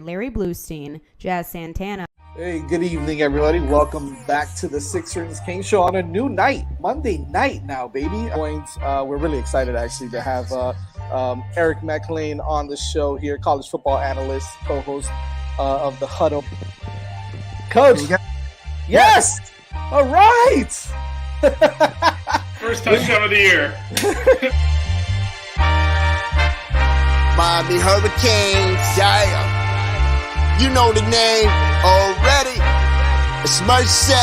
Larry Bluestein, Jazz Santana. Hey, good evening, everybody. Welcome back to the Six Rings King Show on a new night, Monday night now, baby. We're really excited, actually, to have Eric McLean on the show here, college football analyst, co-host of The Huddle. Coach, yes! All right! First touchdown of the year. Miami Hurricanes, yeah. You know the name already. It's Mercy.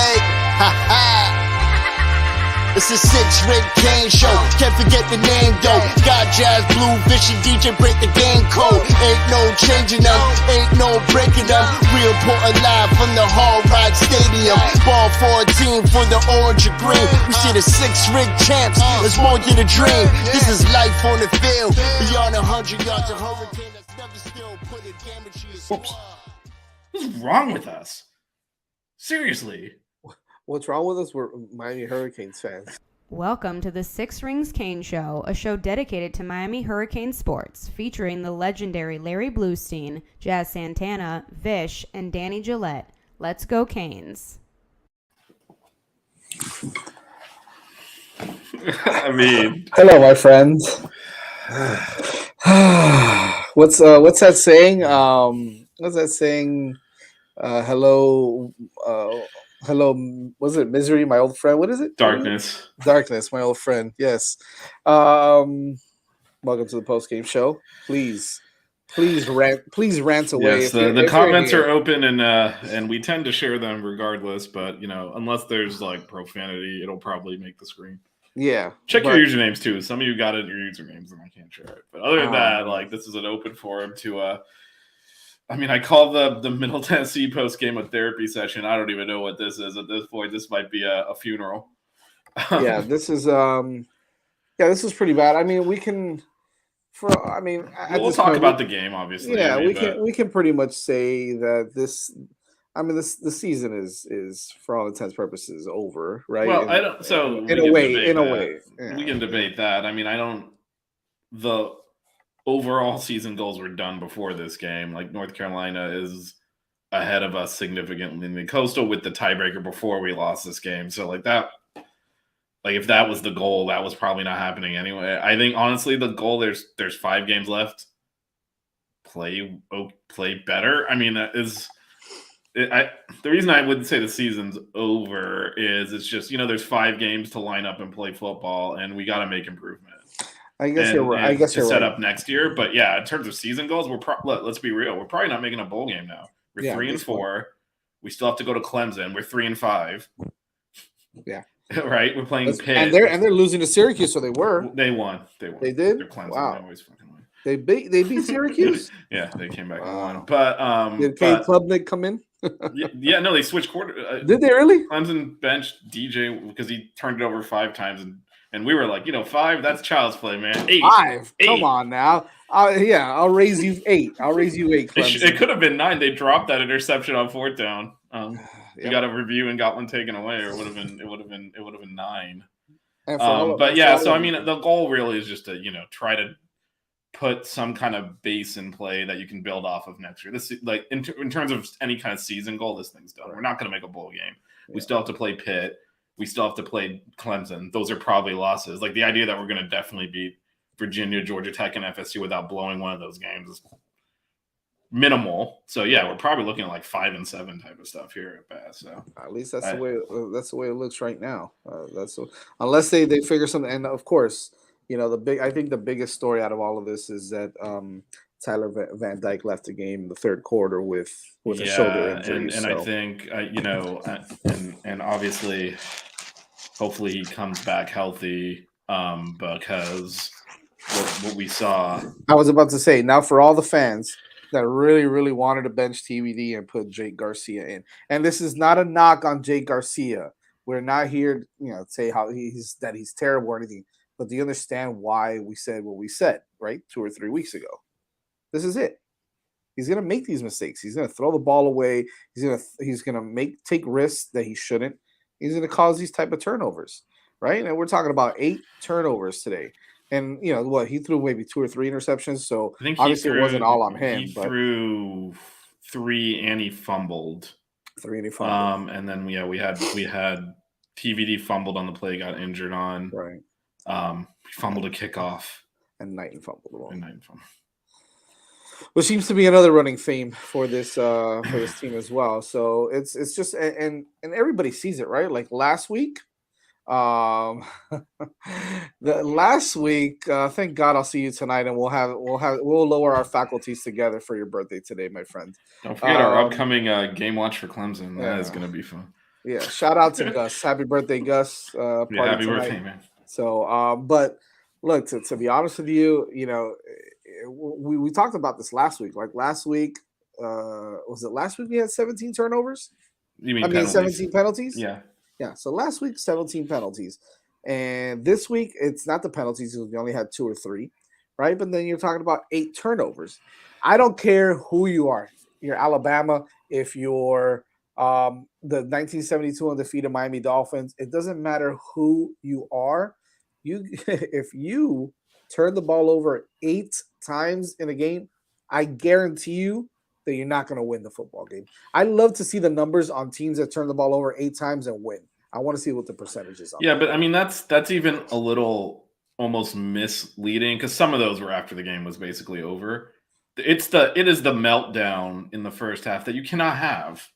Ha ha. It's a six-ring Kane show. Can't forget the name though. Got Jazz, Blue, Vision, DJ, break the game code. Ain't no changing them, ain't no breaking them. We reporting live from the Hall Ride Stadium. Ball 14 for the orange and green. We see the six-ring champs. It's more than a dream. This is life on the field. Beyond 100 yards of hurricane that's never still put a damage to your squad. What's wrong with us? Seriously. What's wrong with us? We're Miami Hurricanes fans. Welcome to the Six Rings Kane Show, a show dedicated to Miami Hurricane sports, featuring the legendary Larry Bluestein, Jazz Santana, Vish, and Danny Gillette. Let's go Canes. I mean, hello, my friends. What's that saying? What's that saying? Hello, was it misery, my old friend? What is it? Darkness, my old friend. Yes. Welcome to the Postgame show. Please rant away. Yes, the comments are open and we tend to share them regardless. But unless there's like profanity, it'll probably make the screen. Yeah. Check your usernames too. Some of you got it in your usernames, and I can't share it. But other than that, this is an open forum to. I call the Middle Tennessee post game a therapy session. I don't even know what this is at this point. This might be a funeral. Yeah, this is pretty bad. We can we'll talk about the game, obviously. Yeah, we can pretty much say that the season is for all intents and purposes over, right? Well, in a way. Yeah. We can debate that. The overall season goals were done before this game. Like, North Carolina is ahead of us significantly in the Coastal with the tiebreaker before we lost this game. So if that was the goal, that was probably not happening anyway. I think honestly the goal, there's 5 games left. Play better. The reason I wouldn't say the season's over is it's just, there's 5 games to line up and play football, and we got to make improvement. I guess you're right. To set up next year, but yeah, in terms of season goals, let's be real. We're probably not making a bowl game now. We're 3-4. We still have to go to Clemson. We're 3-5. Yeah, right. We're playing Pitt, and they're losing to Syracuse. So they won. They did. They're Clemson. Wow. They always fucking win. They beat Syracuse. Yeah, they came back and won. But did Kate Klubnik come in? No, they switched quarter. Did they really? Clemson benched DJ because he turned it over 5 times and we were like, 5, that's child's play, man. 8. 5. Come on now. I'll raise you 8. I'll raise you 8. It could have been 9. They dropped that interception on 4th down. We got a review and got one taken away, or it would have been 9. The goal really is just to, try to put some kind of base in play that you can build off of next year. This in terms of any kind of season goal, this thing's done. We're not going to make a bowl game. We still have to play Pitt. We still have to play Clemson. Those are probably losses. Like, the idea that we're going to definitely beat Virginia, Georgia Tech, and FSU without blowing one of those games is minimal. So yeah, we're probably looking at like 5-7 type of stuff here at best. So at least that's the way it looks right now. Unless they figure something. And of course, I think the biggest story out of all of this is that Tyler Van Dyke left the game in the third quarter with a shoulder injury. And I think, and obviously, hopefully he comes back healthy because what we saw. I was about to say, now for all the fans that really, really wanted to bench TBD and put Jake Garcia in, and this is not a knock on Jake Garcia. We're not here, to say how he's terrible or anything, but do you understand why we said what we said, right? 2 or 3 weeks ago. This is it. He's going to make these mistakes. He's going to throw the ball away. He's going to take risks that he shouldn't. He's going to cause these type of turnovers, right? And we're talking about 8 turnovers today. And, he threw maybe 2 or 3 interceptions. So obviously it wasn't all on him. He threw 3 and he fumbled. 3 and he fumbled. And then we had TVD fumbled on the play, got injured on. Right. He fumbled a kickoff. And Knighton fumbled the ball. Which seems to be another running theme for this team as well. So it's just and everybody sees it, right? Like last week. Thank God I'll see you tonight, and we'll lower our faculties together for your birthday today, my friend. Don't forget our upcoming game watch for Clemson. That is going to be fun. Yeah, shout out to Gus. Happy birthday, Gus. Happy birthday, man. So, but look, to be honest with you, you know, we talked about this last week. Like last week, was it last week we had 17 turnovers? You mean penalties? 17 penalties? Yeah. Yeah, so last week, 17 penalties. And this week, it's not the penalties because we only had 2 or 3, right? But then you're talking about 8 turnovers. I don't care who you are. You're Alabama, if you're the 1972 undefeated Miami Dolphins. It doesn't matter who you are. If you turn the ball over 8 times in a game, I guarantee you that you're not going to win the football game. I love to see the numbers on teams that turn the ball over 8 times and win. I want to see what the percentage is on. Yeah, but I mean that's even a little almost misleading because some of those were after the game was basically over. It is the meltdown in the first half that you cannot have,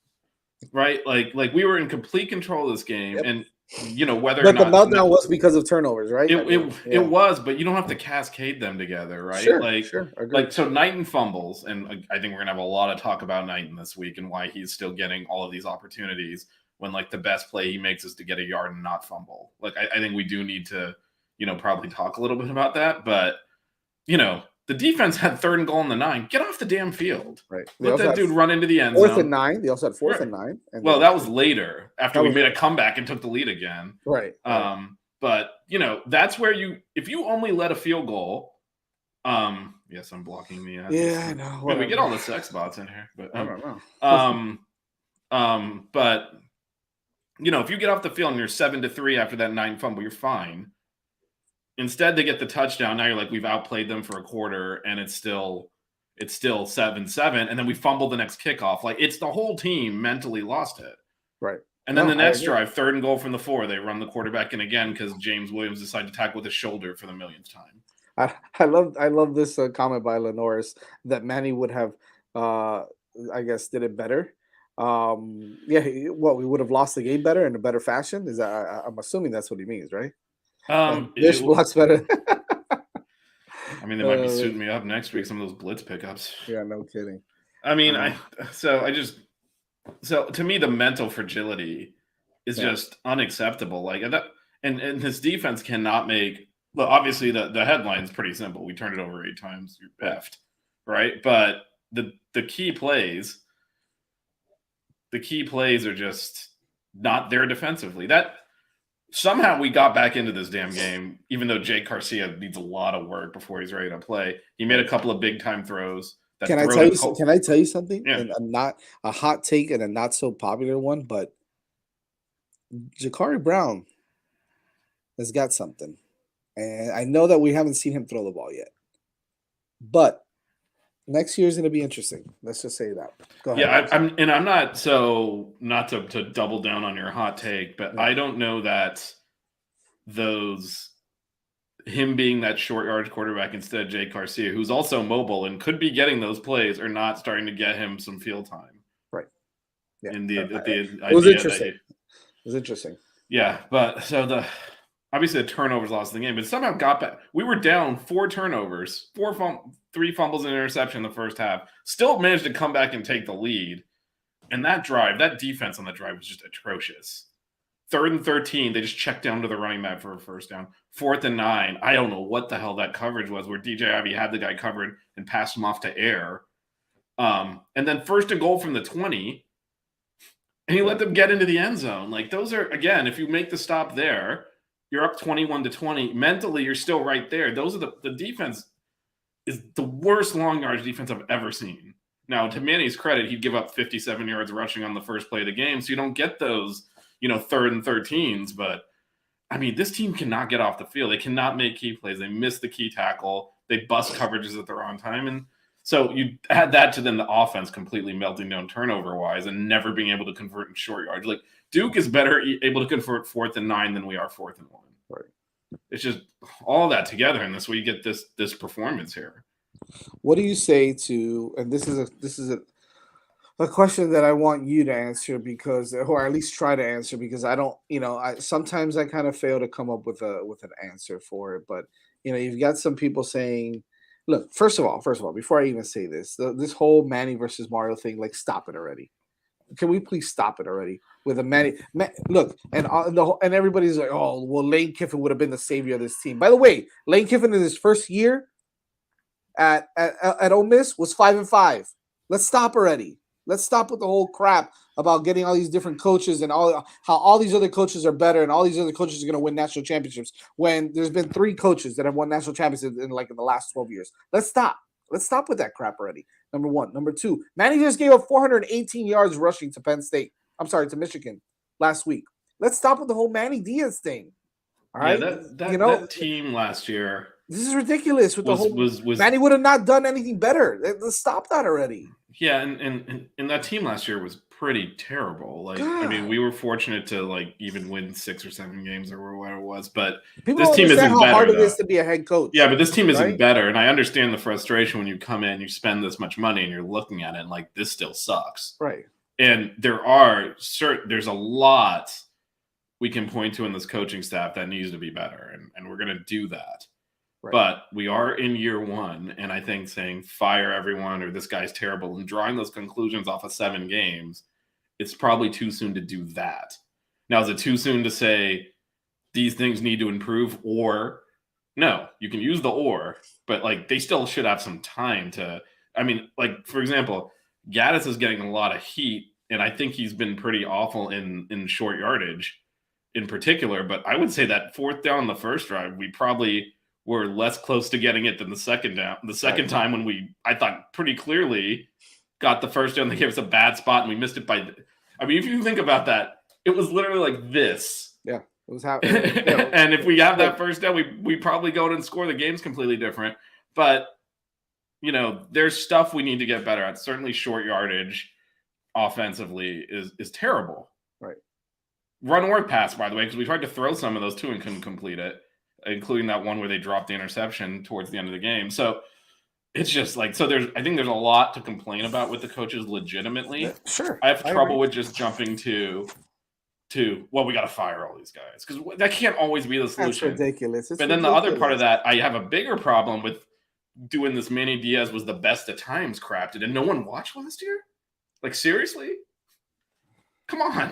right? Like we were in complete control of this game, and you know whether. But the meltdown was because of turnovers, right? It was, but you don't have to cascade them together, right? Sure. So Knighton fumbles, and I think we're gonna have a lot of talk about Knighton this week and why he's still getting all of these opportunities when like the best play he makes is to get a yard and not fumble. Like I think we do need to, you know, probably talk a little bit about that, but you know. The defense had 3rd and goal in the 9. Get off the damn field. Right. Let that dude run into the end zone. 4th and 9. They also had 4th and 9. Well, that was later after we made a comeback and took the lead again. Right. But, you know, that's where if you only let a field goal, yes, I'm blocking the yeah, I know. We get all the sex bots in here. But I don't know. But, you know, if you get off the field and you're 7-3 after that 9 fumble, you're fine. Instead, they get the touchdown. Now you're like, we've outplayed them for a quarter, and it's still 7-7, and then we fumble the next kickoff. Like it's the whole team mentally lost it. Right. And then the next drive, 3rd and goal from the 4, they run the quarterback in again because James Williams decided to tackle with his shoulder for the millionth time. I love this comment by Lenoris that Manny would have, I guess, did it better. We would have lost the game better in a better fashion. Is that I'm assuming that's what he means, right? This blocks better. I mean, they might be suiting me up next week. Some of those blitz pickups. Yeah, no kidding. I mean, so to me, the mental fragility is just unacceptable. Like that, and his defense cannot make. Well, obviously, the headline is pretty simple. We turned it over 8 times. You're effed, right? But the key plays are just not there defensively. That. Somehow we got back into this damn game, even though Jake Garcia needs a lot of work before he's ready to play. He made a couple of big time throws. Can I tell you something? Yeah. And not a hot take and a not so popular one, but Ja'Carri Brown has got something. And I know that we haven't seen him throw the ball yet. But next year is going to be interesting. Let's just say that. Go ahead. Yeah, I'm not so not to double down on your hot take, but I don't know that him being that short yardage quarterback instead of Jake Garcia, who's also mobile and could be getting those plays, are not starting to get him some field time. Right. Yeah. It was interesting. It was interesting. Yeah, but so obviously the turnovers lost the game, but somehow got back. We were down 4 turnovers, 3 fumbles and interception in the first half. Still managed to come back and take the lead. And that defense on that drive was just atrocious. 3rd and 13, they just checked down to the running back for a first down. 4th and 9, I don't know what the hell that coverage was where DJ Ivey had the guy covered and passed him off to air. And then 1st and goal from the 20, and he let them get into the end zone. Like those are, again, if you make the stop there, you're up 21-20. Mentally, you're still right there. Those are the defense is the worst long yardage defense I've ever seen. Now, to Manny's credit, he'd give up 57 yards rushing on the first play of the game, so you don't get those, 3rd and 13s. But, I mean, this team cannot get off the field. They cannot make key plays. They miss the key tackle. They bust coverages at the wrong time. And So you add that to then the offense completely melting down turnover-wise and never being able to convert in short yards. Like Duke is better able to convert 4th and 9 than we are 4th and 1. Right. It's just all that together, and this way you get this performance here. What do you say to? And this is a question that I want you to answer because, or at least try to answer, because I don't, sometimes I kind of fail to come up with an answer for it. But you've got some people saying, look, first of all, before I even say this, this whole Manny versus Mario thing, like, stop it already. Can we please stop it already with a Manny? Look, and everybody's like, oh, well, Lane Kiffin would have been the savior of this team. By the way, Lane Kiffin in his first year at Ole Miss was 5-5. Let's stop already. Let's stop with the whole crap about getting all these different coaches and how all these other coaches are better and all these other coaches are going to win national championships when there's been 3 coaches that have won national championships in the last 12 years. Let's stop. Let's stop with that crap already. Number one. Number two, Manny just gave up 418 yards rushing to to Michigan last week. Let's stop with the whole Manny Diaz thing. All right. That team last year. This is ridiculous with the whole Manny would have not done anything better. Let's stop that already. Yeah, and that team last year was pretty terrible. Like, I mean, we were fortunate to even win 6 or 7 games or whatever it was, but this team isn't how better. Hard it is to be a head coach. Yeah, but this team isn't better, and I understand the frustration when you come in, you spend this much money, and you're looking at it and like, this still sucks. Right. And there's a lot we can point to in this coaching staff that needs to be better, and we're going to do that. Right. But we are in year 1, and I think saying fire everyone or this guy's terrible and drawing those conclusions off of 7 games, it's probably too soon to do that. Now, is it too soon to say these things need to improve? Or no, you can use the or, but they still should have some time to. I mean, for example, Gaddis is getting a lot of heat, and I think he's been pretty awful in short yardage in particular. But I would say that 4th down on the first drive, we probably were less close to getting it than the second down. The second time when I thought pretty clearly got the first down, they gave us a bad spot and we missed it by. I mean, if you think about that, it was literally like this. Yeah, it was happening. And if we have that first down, we probably go and score. The game's completely different. But there's stuff we need to get better at. Certainly, short yardage offensively is terrible. Right. Run or pass, by the way, because we tried to throw some of those too and couldn't complete it, including that one where they dropped the interception towards the end of the game. So it's just I think there's a lot to complain about with the coaches legitimately. Yeah, sure. I have trouble with just jumping to well, we got to fire all these guys because that can't always be the solution. That's ridiculous. But then the other part of that, I have a bigger problem with doing this Manny Diaz was the best at times crap. Did no one watch last year? Seriously? Come on.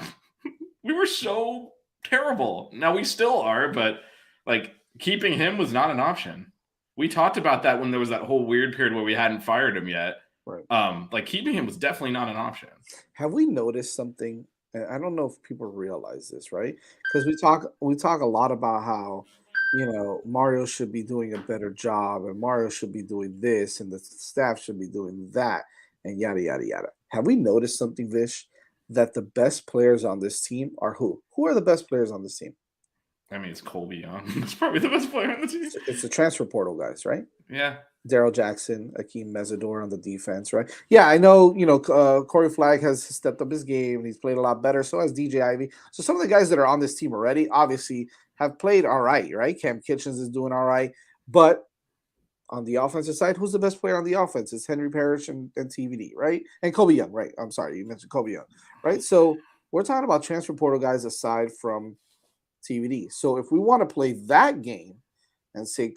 We were so terrible. Now we still are, but keeping him was not an option. We talked about that when there was that whole weird period where we hadn't fired him yet. Right. Keeping him was definitely not an option. Have we noticed something? I don't know if people realize this, right? Because we talk a lot about how Mario should be doing a better job and Mario should be doing this and the staff should be doing that and yada yada yada. Have we noticed something, Vish, that the best players on this team are who? Who are the best players on this team? I mean, it's Colby Young. That's probably the best player on the team. It's the transfer portal guys, right? Yeah. Daryl Jackson, Akeem Mesidor on the defense, right? Yeah, I know, Corey Flagg has stepped up his game and he's played a lot better. So has DJ Ivey. So some of the guys that are on this team already obviously have played all right? Cam Kitchens is doing all right. But on the offensive side, who's the best player on the offense? It's Henry Parrish and TVD, right? And Kobe Young, right? I'm sorry, you mentioned Kobe Young, right? So we're talking about transfer portal guys aside from TVD. So if we want to play that game and say,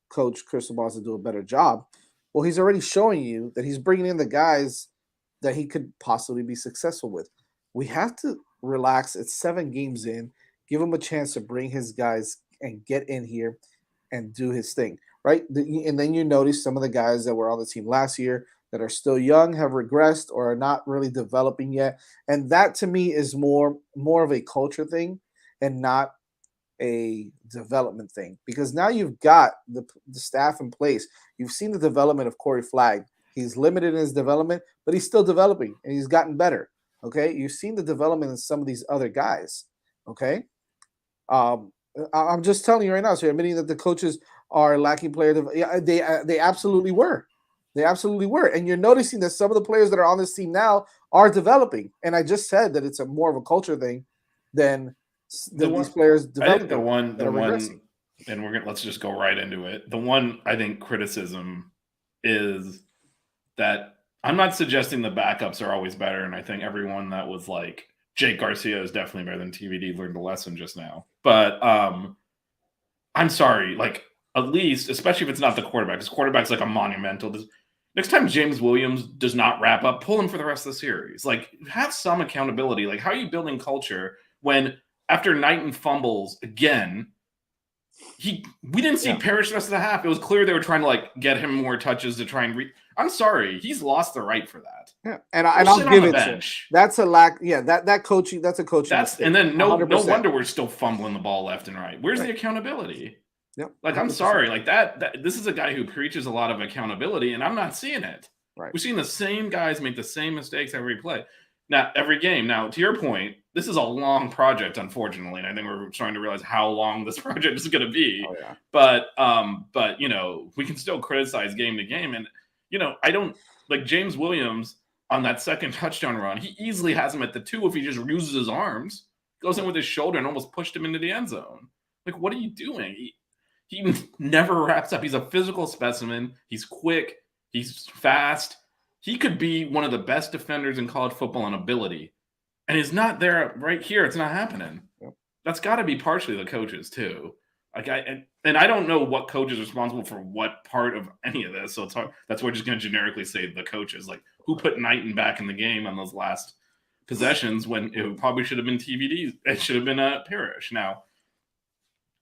Coach Cristobal wants to do a better job, well, he's already showing you that he's bringing in the guys that he could possibly be successful with. We have to relax. It's 7 games in. Give him a chance to bring his guys and get in here and do his thing, right? And then you notice some of the guys that were on the team last year that are still young have regressed or are not really developing yet. And that to me is more of a culture thing and not a development thing, because now you've got the staff in place. You've seen the development of Corey Flagg. He's limited in his development, but he's still developing and he's gotten better. Okay. You've seen the development in some of these other guys. Okay. I'm just telling you right now. So you're admitting that the coaches are lacking player. Yeah, they absolutely were. They absolutely were. And you're noticing that some of the players that are on this team now are developing. And I just said that it's more of a culture thing than these players developing. I think the one, and let's just go right into it. The one, I think, criticism is that I'm not suggesting the backups are always better. And I think everyone that was like, Jake Garcia is definitely better than TVD learned a lesson just now. But I'm sorry, like, at least, especially if it's not the quarterback, because quarterback's like a monumental. Next time James Williams does not wrap up, pull him for the rest of the series. Like, have some accountability. Like, how are you building culture when after Knighton fumbles again, we didn't see Parrish the rest of the half. It was clear they were trying to like get him more touches to try and I'm sorry, he's lost the right for that. Yeah, and I'll give it to that's a lack. Yeah, that coaching. That's a coaching. And then no wonder we're still fumbling the ball left and right. Where's the accountability? Yep. Like 100%. I'm sorry, like that. This is a guy who preaches a lot of accountability, and I'm not seeing it. Right. We're seeing the same guys make the same mistakes every play. Now, every game. Now, to your point, this is a long project, unfortunately, and I think we're trying to realize how long this project is going to be. Oh, yeah. But you know, we can still criticize game to game, and you know, I don't like James Williams on that second touchdown run. He easily has him at the 2 if he just uses his arms, goes in with his shoulder, and almost pushed him into the end zone. Like, what are you doing? He never wraps up. He's a physical specimen. He's quick. He's fast. He could be one of the best defenders in college football in ability. And he's not there right here. It's not happening. Yep. That's got to be partially the coaches, too. Like and I don't know what coach is responsible for what part of any of this. So it's hard. That's why we're just going to generically say the coaches. Like, who put Knighton back in the game on those last possessions when it probably should have been TVD? It should have been Parrish. Now,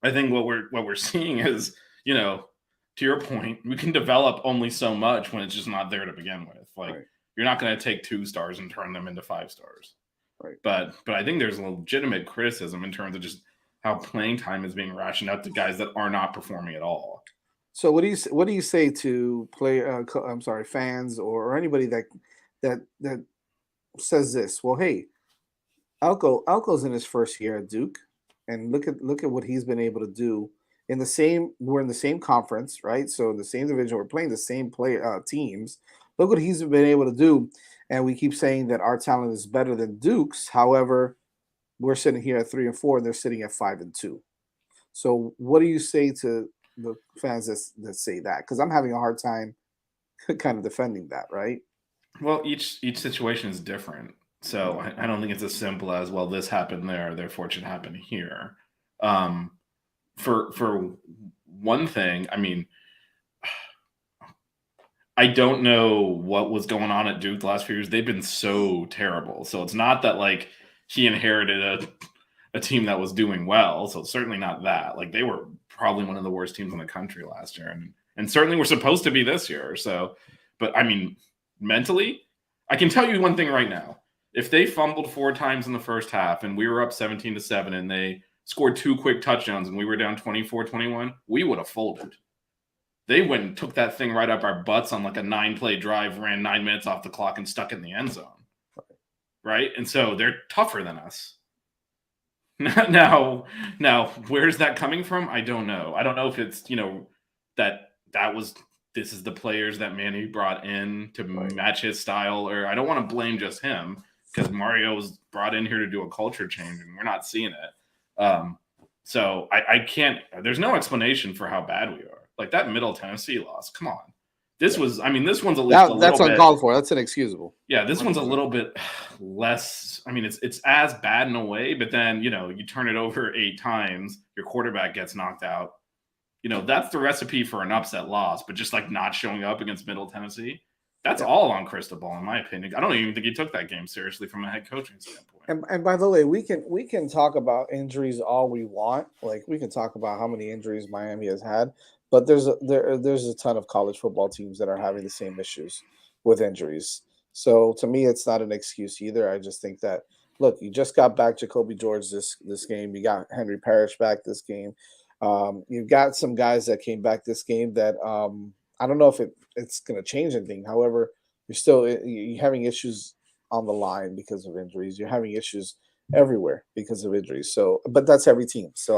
I think what we're seeing is, you know, to your point, we can develop only so much when it's just not there to begin with. Like, you're not going to take 2 stars and turn them into 5 stars. Right. But I think there's a legitimate criticism in terms of just how playing time is being rationed out to guys that are not performing at all. So what do you say to fans or anybody that says this? Well, hey, Elko's in his first year at Duke. And look at what he's been able to do we're in the same conference, right? So in the same division, we're playing the same teams. Look what he's been able to do. And we keep saying that our talent is better than Duke's. However, we're sitting here at 3-4 and they're sitting at 5-2. So what do you say to the fans that say that? Because I'm having a hard time kind of defending that, right? Well, each situation is different. So I don't think it's as simple as, well, this happened there, therefore it should happen here. For one thing, I mean, I don't know what was going on at Duke the last few years. They've been so terrible. So it's not that like he inherited a team that was doing well. So it's certainly not that. Like, they were probably one of the worst teams in the country last year, and certainly were supposed to be this year. So, but I mean, mentally, I can tell you one thing right now. If they fumbled 4 times in the first half and we were up 17-7 and they scored 2 quick touchdowns and we were down 24-21, we would have folded. They went and took that thing right up our butts on like a 9-play drive, ran 9 minutes off the clock and stuck in the end zone. Right? And so they're tougher than us. Now, where's that coming from? I don't know. I don't know if it's, you know, this is the players that Manny brought in to match his style, or I don't want to blame just him, because Mario was brought in here to do a culture change, and we're not seeing it. So I can't. There's no explanation for how bad we are. Like that Middle Tennessee loss. Come on, this one's at least a little that's bit. uncalled for. That's inexcusable. Yeah, this one's a little bit less. I mean, it's as bad in a way, but then you turn it over 8 times, your quarterback gets knocked out. That's the recipe for an upset loss. But just like not showing up against Middle Tennessee. That's all on Cristobal, in my opinion. I don't even think he took that game seriously from a head coaching standpoint. And by the way, we can talk about injuries all we want. Like, we can talk about how many injuries Miami has had, but there's a ton of college football teams that are having the same issues with injuries. So to me, it's not an excuse either. I just think that, look, you just got back Jacoby George this game. You got Henry Parrish back this game. You've got some guys that came back this game that I don't know if it's going to change anything. However, you're having issues on the line because of injuries. You're having issues everywhere because of injuries. So, but that's every team. So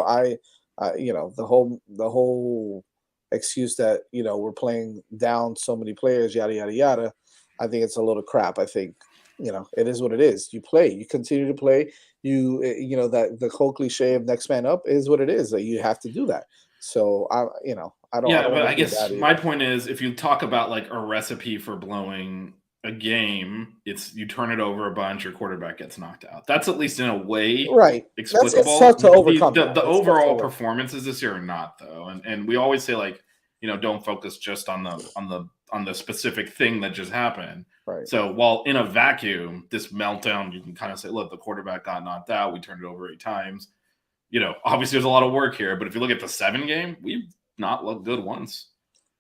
the whole excuse that, we're playing down so many players, yada, yada, yada, I think it's a little crap. I think, it is what it is. You play, you continue to play. That the whole cliche of next man up is what it is. That you have to do that. So I don't. Yeah, I don't but wanna I do guess that my either. point is, if you talk about like a recipe for blowing a game, it's you turn it over a bunch, your quarterback gets knocked out. That's at least in a way Right. It's explicable. tough to overcome that. The It's tough to overall overcome. performances this year are not, though, and we always say, like, don't focus just on the specific thing that just happened. Right. So while in a vacuum, this meltdown, you can kind of say, look, the quarterback got knocked out. We turned it over 8 times. Obviously there's a lot of work here, but if you look at the 7 game, we've not looked good once.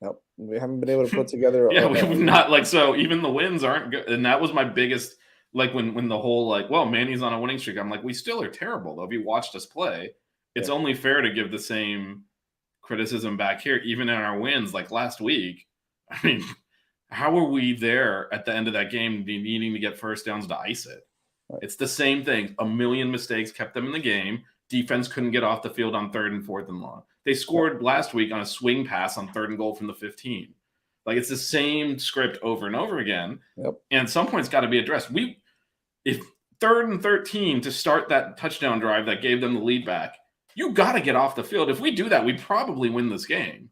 Nope. We haven't been able to put together. Yeah, we've not, like, so even the wins aren't good. And that was my biggest, like, when the whole, like, well, Manny's on a winning streak. I'm like, we still are terrible, though. If you watched us play, it's only fair to give the same criticism back here, even in our wins. Like last week, I mean, how were we there at the end of that game needing to get first downs to ice it? Right. It's the same thing. A million mistakes kept them in the game. Defense couldn't get off the field on 3rd and 4th and long. They scored last week on a swing pass on 3rd and goal from the 15. Like, it's the same script over and over again. Yep. And at some point, it's got to be addressed. If 3rd and 13 to start that touchdown drive that gave them the lead back, you got to get off the field. If we do that, we probably win this game.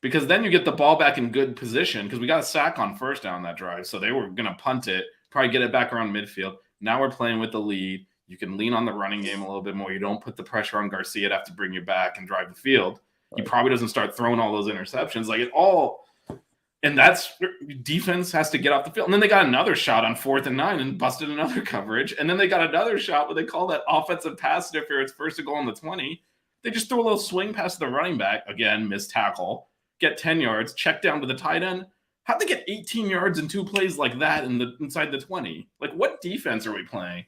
Because then you get the ball back in good position, because we got a sack on first down that drive. So they were going to punt it, probably get it back around midfield. Now we're playing with the lead. You can lean on the running game a little bit more. You don't put the pressure on Garcia to have to bring you back and drive the field. Right. He probably doesn't start throwing all those interceptions. Like, it all – and that's – defense has to get off the field. And then they got another shot on 4th and 9 and busted another coverage. And then they got another shot, what they call that offensive pass interference, first to goal on the 20. They just throw a little swing past the running back. Again, missed tackle. Get 10 yards, check down to the tight end. How'd they get 18 yards in 2 plays like that inside the 20? Like, what defense are we playing?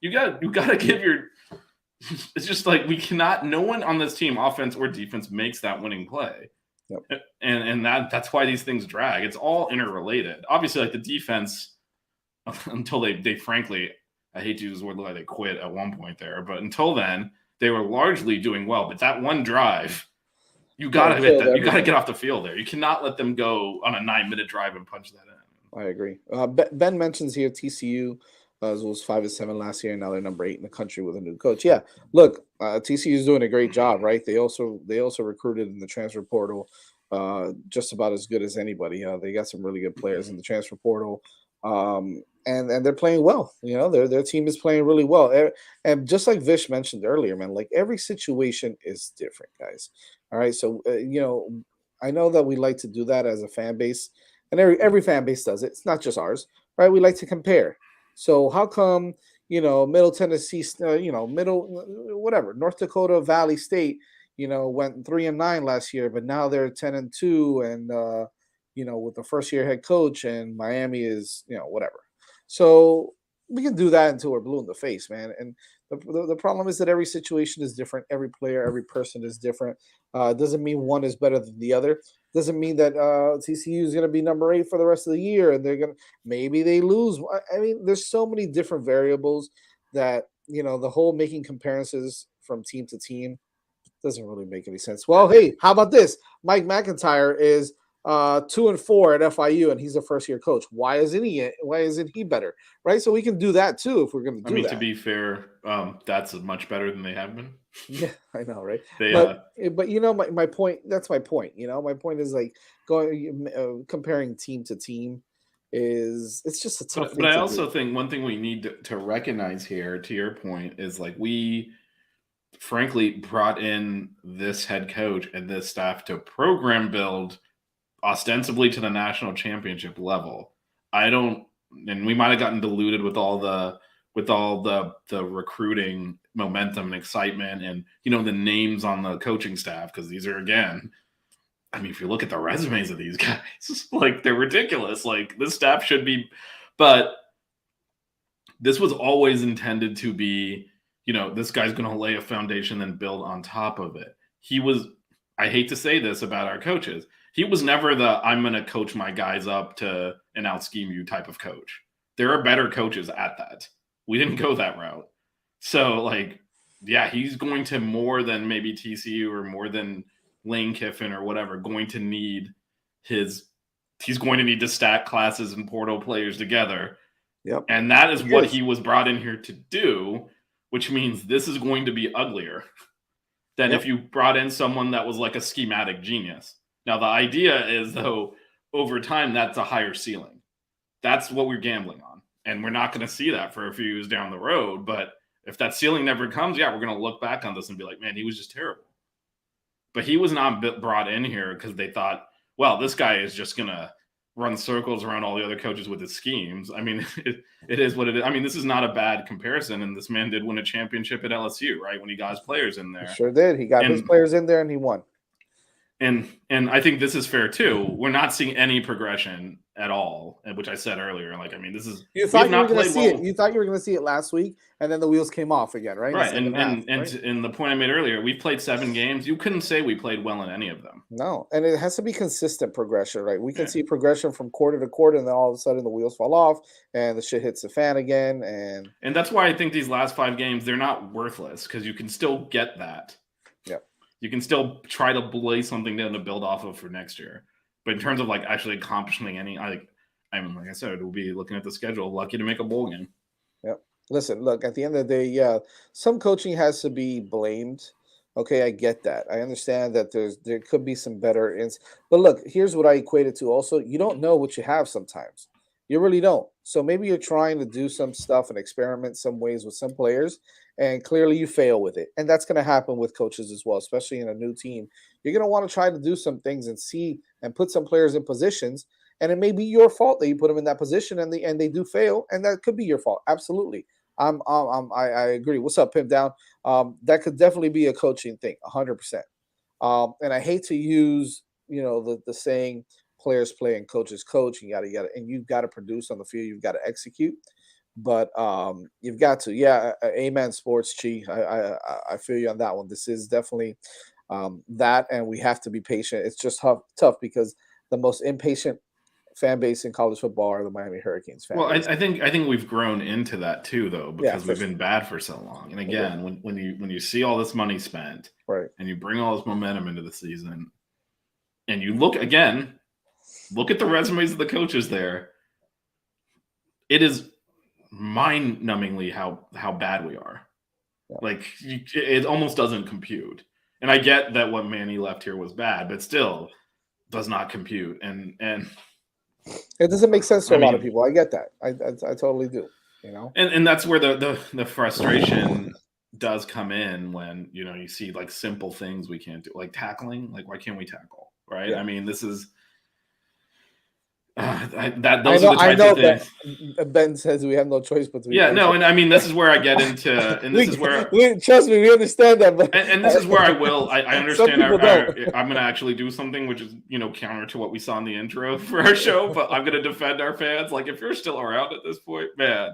You got to give your – it's just like we cannot – no one on this team, offense or defense, makes that winning play. Yep. And that's why these things drag. It's all interrelated. Obviously, like the defense, until they frankly – I hate to use the word like they quit at one point there, but until then, they were largely doing well. But that one drive – you gotta get off the field there. You cannot let them go on a 9-minute drive and punch that in. I agree. Ben mentions here TCU was 5-7 last year, and now they're number 8 in the country with a new coach. Yeah, look, TCU is doing a great job, right? They also recruited in the transfer portal just about as good as anybody. They got some really good players in the transfer portal, and they're playing well. Their team is playing really well. And just like Vish mentioned earlier, man, like every situation is different, guys. All right, so I know that we like to do that as a fan base, and every fan base does it. It's not just ours, right? We like to compare. So how come Middle Tennessee, North Dakota Valley State, went 3-9 last year, but now they're 10-2, and with the first-year head coach, and Miami is whatever. So we can do that until we're blue in the face, man. And the problem is that every situation is different. Every player, every person is different. Doesn't mean one is better than the other. Doesn't mean that TCU is going to be number 8 for the rest of the year, and maybe they lose. I mean, there's so many different variables that the whole making comparisons from team to team doesn't really make any sense. Well, hey, how about this? Mike McIntyre is 2-4 at FIU, and he's a first-year coach. Why isn't he better? Right? So we can do that too if we're going to do that. To be fair, that's much better than they have been. Yeah, I know, right? But my point. That's my point. My point is like comparing team to team it's just a tough. But I also think one thing we need to recognize here, to your point, is like we frankly brought in this head coach and this staff to program build ostensibly to the national championship level. And we might have gotten diluted with all the recruiting momentum and excitement and the names on the coaching staff, because these are, again, I mean, if you look at the resumes of these guys, like, they're ridiculous. Like, this staff should be, but this was always intended to be, this guy's going to lay a foundation and build on top of it. I hate to say this about our coaches, he was never the I'm going to coach my guys up to an out scheme you type of coach. There are better coaches at that. We didn't go that route. So, like, yeah, he's going to more than maybe TCU or more than Lane Kiffin or whatever going to need he's going to need to stack classes and portal players together. Yep. And that is what he was brought in here to do, which means this is going to be uglier than if you brought in someone that was like a schematic genius. Now, the idea is, though, over time, that's a higher ceiling. That's what we're gambling on. And we're not going to see that for a few years down the road. But if that ceiling never comes, we're going to look back on this and be like, man, he was just terrible. But he was not brought in here because they thought, well, this guy is just going to run circles around all the other coaches with his schemes. I mean, it is what it is. I mean, this is not a bad comparison. And this man did win a championship at LSU, right? When he got his players in there. He sure did. He got his players in there and he won. And I think this is fair too. We're not seeing any progression at all, which I said earlier. Like, I mean, this is you thought you were going to see it. You thought you were going to see it last week, and then the wheels came off again, right? Right. And the point I made earlier, we played 7 games. You couldn't say we played well in any of them. No, and it has to be consistent progression, right? We can see progression from quarter to quarter, and then all of a sudden the wheels fall off, and the shit hits the fan again. And that's why I think these last 5 games, they're not worthless because you can still get that. You can still try to lay something down to build off of for next year. But in terms of like actually accomplishing any, like I said, we'll be looking at the schedule, lucky to make a bowl game. Yep. Listen, look, at the end of the day, some coaching has to be blamed. Okay, I get that. I understand that there could be some better but look, here's what I equate it to also. You don't know what you have sometimes. You really don't. So maybe you're trying to do some stuff and experiment some ways with some players, and clearly you fail with it. And that's going to happen with coaches as well, especially in a new team. You're going to want to try to do some things and see and put some players in positions, and it may be your fault that you put them in that position and they do fail, and that could be your fault. Absolutely. I agree. What's up, Pimp Down? That could definitely be a coaching thing, 100%. And I hate to use, the saying, players play and coaches coach, and and you've got to produce on the field, you've got to execute, but you've got to, amen, sports chi. I feel you on that one. This is definitely that, and we have to be patient. It's just tough because the most impatient fan base in college football are the Miami Hurricanes fan base. I think we've grown into that too, though, because we've been bad for so long. And again, when you see all this money spent, right, and you bring all this momentum into the season, and you look at the resumes of the coaches there, it is mind-numbingly how bad we are. Yeah. Like, it almost doesn't compute. And I get that what Manny left here was bad, but still does not compute. And it doesn't make sense to a lot of people. I get that. I totally do. And that's where the frustration does come in when you see like simple things we can't do, like tackling. Like, why can't we tackle? Right? Yeah. I mean, this is. Those are the types of things. Ben says we have no choice but to. Yeah, no, and I mean this is where I get into, and this is where trust me, we understand that. But and this is where I understand. I'm going to actually do something which is counter to what we saw in the intro for our show, but I'm going to defend our fans. Like, if you're still around at this point, man,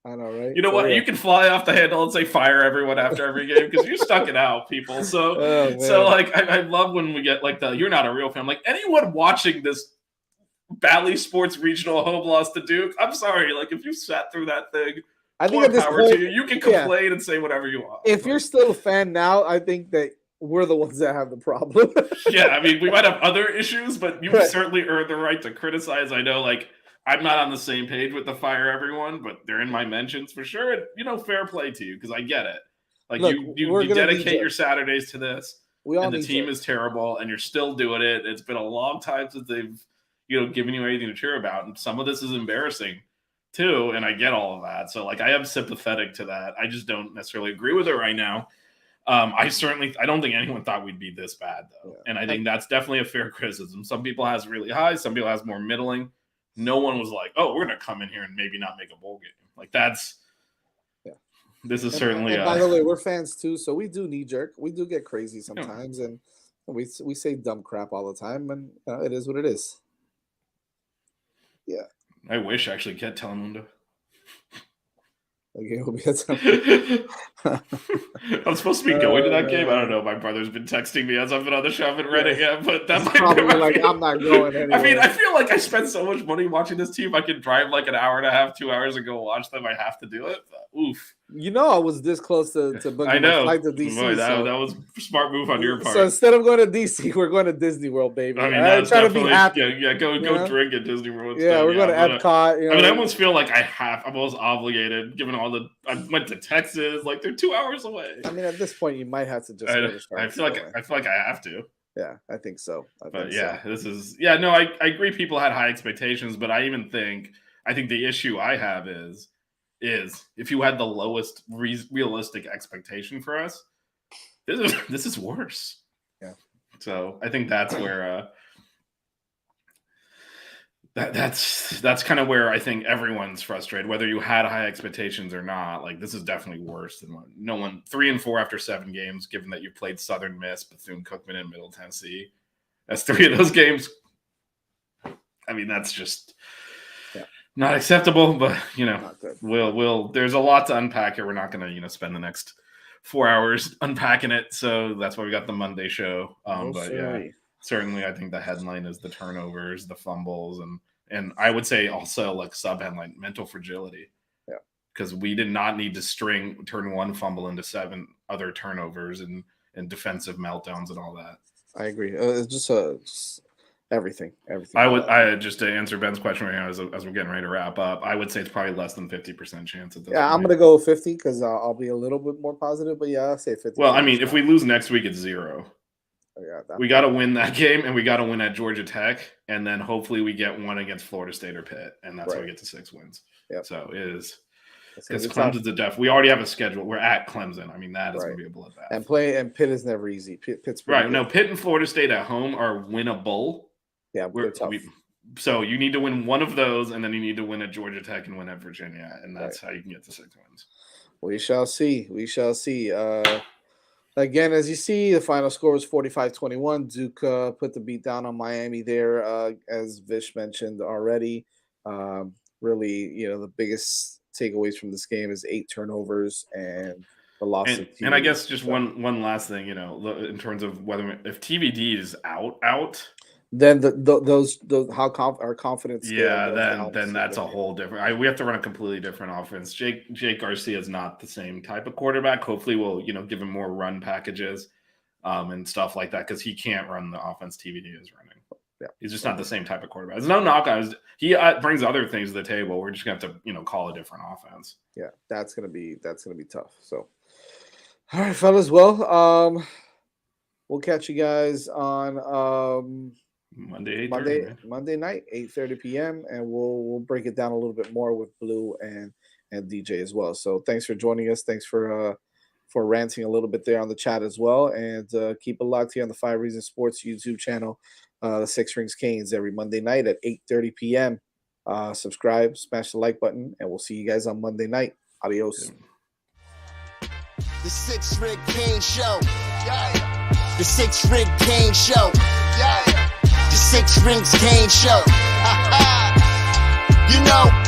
I know, right? You know what? Yeah. You can fly off the handle and say fire everyone after every game because you stuck it out, people. So like I love when we get like you're not a real fan. Like, anyone watching this Bally Sports regional home loss to Duke, I'm sorry. Like, if you sat through that thing, I think at this point, you can complain and say whatever you want. If you're still a fan now, I think that we're the ones that have the problem. Yeah, I mean, we might have other issues, but you certainly earned the right to criticize. I know, like, I'm not on the same page with the fire everyone, but they're in my mentions for sure. And, fair play to you because I get it. Like, look, you dedicate your Saturdays to this, and the team is terrible, and you're still doing it. It's been a long time since they've giving you anything to cheer about. And some of this is embarrassing too. And I get all of that. So like, I am sympathetic to that. I just don't necessarily agree with it right now. I don't think anyone thought we'd be this bad though. Yeah. And I think that's definitely a fair criticism. Some people has really high, some people has more middling. No one was like, oh, we're going to come in here and maybe not make a bowl game. Like this is certainly. And by the way, we're fans too. So we do knee jerk. We do get crazy sometimes. And we say dumb crap all the time. And it is what it is. Yeah, I wish actually get Telemundo. Okay, I'm supposed to be going to that game. I don't know. My brother's been texting me as I've been on the show. I haven't read it yet, but that's probably like I'm not going anyway. I mean, I feel like I spend so much money watching this team. I could drive like an hour and a half, 2 hours and go watch them. I have to do it. But, oof. I was this close to booking I know. my flight to DC. Boy, that was a smart move on your part. So instead of going to DC, we're going to Disney World, baby. I mean, that's trying to definitely be happy. Go drink at Disney World. Yeah, we're going to Epcot. I mean, I almost feel like I'm almost obligated, given I went to Texas. Like, they're 2 hours away. I mean, at this point, you might have to just. I feel like I have to. Yeah, I think so. This is I agree. People had high expectations, but I think the issue I have is if you had the lowest realistic expectation for us, this is worse. Yeah. So I think that's where that's kind of where I think everyone's frustrated, whether you had high expectations or not. Like, this is definitely worse than what no one 3-4 after 7 games, given that you played Southern Miss, Bethune-Cookman, and Middle Tennessee. That's 3 of those games. I mean, that's just not acceptable, but we'll there's a lot to unpack here. We're not going to spend the next 4 hours unpacking it, so that's why we got the Monday show. Certainly I think the headline is the turnovers, the fumbles, and I would say also, like, sub-headline, mental fragility. Yeah, because we did not need to turn one fumble into 7 other turnovers and defensive meltdowns and all that. I agree. It's just everything. I just to answer Ben's question right now as we're getting ready to wrap up, I would say it's probably less than 50% chance at this point. I'm going to go 50 because I'll be a little bit more positive, but I'll say 50. Well, I mean, if we lose next week, it's 0. We got to win that game, and we got to win at Georgia Tech, and then hopefully we get one against Florida State or Pitt, and that's how we get to 6 wins. Yep. So it is, because Clemson's a def. We already have a schedule. We're at Clemson. I mean, that is going to be a bloodbath. And Pitt is never easy. Pitt's right. No, Pitt and Florida State at home are winnable. Yeah, we're tough. So you need to win one of those, and then you need to win at Georgia Tech and win at Virginia, and that's how you can get to 6 wins. We shall see. Again, as you see, the final score was 45-21. Duke put the beat down on Miami there, as Vish mentioned already. Really, the biggest takeaways from this game is 8 turnovers and the loss of TVD. And I guess just one last thing, in terms of if TVD is out, then those our confidence. Then that's a whole different. We have to run a completely different offense. Jake Garcia is not the same type of quarterback. Hopefully, we'll give him more run packages, and stuff like that, because he can't run the offense TVD is running. Yeah, he's just not the same type of quarterback. There's no knock on him. He brings other things to the table. We're just gonna have to call a different offense. Yeah, that's gonna be tough. So, all right, fellas. Well, we'll catch you guys on Monday night, 8:30 p.m. and we'll break it down a little bit more with Blue and DJ as well. So thanks for joining us. Thanks for ranting a little bit there on the chat as well. And keep it locked here on the 5 Reasons Sports YouTube channel, the 6 Rings Canes, every Monday night at 8:30 p.m. Subscribe, smash the like button, and we'll see you guys on Monday night. Adios. The 6 Ring Cane Show. Yeah. The 6 Ring Cane Show. Yeah. The 6 Rings Cane Show. You know.